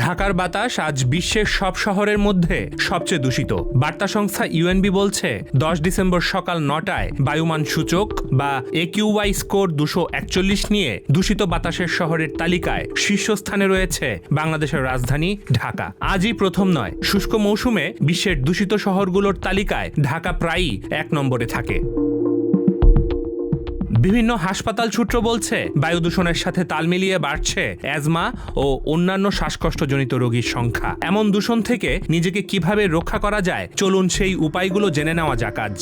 ঢাকার বাতাস আজ বিশ্বের সব শহরের মধ্যে সবচেয়ে দূষিত। বার্তা সংস্থা ইউএনবি বলছে 10 ডিসেম্বর সকাল 9টায় বায়ুমান সূচক বা AQI স্কোর 241 নিয়ে দূষিত বাতাসের শহরের তালিকায় শীর্ষস্থানে রয়েছে বাংলাদেশের রাজধানী ঢাকা। আজই প্রথম নয়, শুষ্ক মৌসুমে বিশ্বের দূষিত শহরগুলোর তালিকায় ঢাকা প্রায়ই 1 নম্বরে থাকে। বিভিন্ন হাসপাতাল সূত্র বলছে বায়ু দূষণের সাথে তাল মিলিয়ে বাড়ছে অ্যাজমা ও অন্যান্য শ্বাসকষ্টজনিত রোগীর সংখ্যা। এমন দূষণ থেকে নিজেকে কিভাবে রক্ষা করা যায়, চলুন সেই উপায়গুলো জেনে নেওয়া যাক আজ।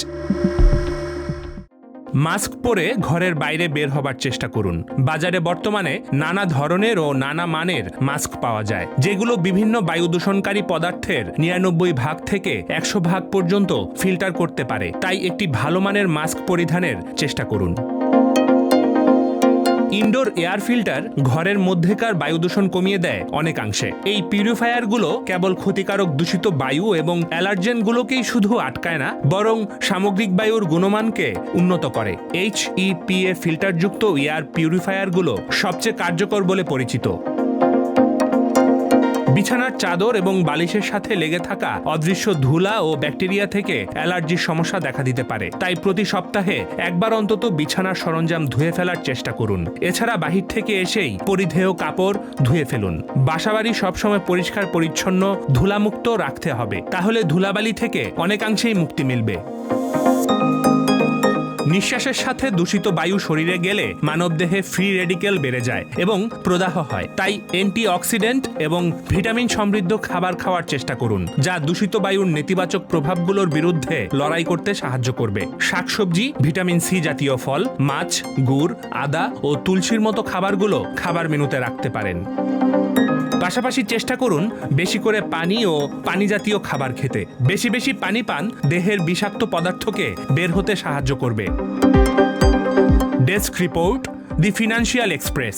মাস্ক পরে ঘরের বাইরে বের হবার চেষ্টা করুন। বাজারে বর্তমানে নানা ধরনের ও নানা মানের মাস্ক পাওয়া যায়, যেগুলো বিভিন্ন বায়ু দূষণকারী পদার্থের 99 ভাগ থেকে 100 ভাগ পর্যন্ত ফিল্টার করতে পারে। তাই একটি ভালো মানের মাস্ক পরিধানের চেষ্টা করুন। ইনডোর এয়ার ফিল্টার ঘরের মধ্যেকার বায়ু দূষণ কমিয়ে দেয় অনেকাংশে। এই পিউরিফায়ারগুলো কেবল ক্ষতিকারক দূষিত বায়ু এবং অ্যালার্জেনগুলোকেই শুধু আটকায় না, বরং সামগ্রিক বায়ুর গুণমানকে উন্নত করে। HEPA ফিল্টারযুক্ত এয়ার পিউরিফায়ারগুলো সবচেয়ে কার্যকর বলে পরিচিত। বিছানার চাদর এবং বালিশের সাথে লেগে থাকা অদৃশ্য ধুলা ও ব্যাকটেরিয়া থেকে অ্যালার্জির সমস্যা দেখা দিতে পারে। তাই প্রতি সপ্তাহে একবার অন্তত বিছানার সরঞ্জাম ধুয়ে ফেলার চেষ্টা করুন। এছাড়া বাহির থেকে এসেই পরিধেয় কাপড় ধুয়ে ফেলুন। বাসাবাড়ি সবসময় পরিষ্কার পরিচ্ছন্ন, ধুলামুক্ত রাখতে হবে, তাহলে ধুলাবালি থেকে অনেকাংশেই মুক্তি মিলবে। নিঃশ্বাসের সাথে দূষিত বায়ু শরীরে গেলে মানবদেহে ফ্রি রেডিকেল বেড়ে যায় এবং প্রদাহ হয়। তাই অ্যান্টিঅক্সিডেন্ট এবং ভিটামিন সমৃদ্ধ খাবার খাওয়ার চেষ্টা করুন, যা দূষিত বায়ুর নেতিবাচক প্রভাবগুলোর বিরুদ্ধে লড়াই করতে সাহায্য করবে। শাকসবজি, ভিটামিন সি জাতীয় ফল, মাছ, গুড়, আদা ও তুলসীর মতো খাবারগুলো খাবার মেনুতে রাখতে পারেন। পাশাপাশি চেষ্টা করুন বেশি করে পানি ও পানি জাতীয় খাবার খেতে। বেশি বেশি পানি পান দেহের বিষাক্ত পদার্থকে বের হতে সাহায্য করবে। ডেস্ক রিপোর্ট, দি ফিনান্সিয়াল এক্সপ্রেস।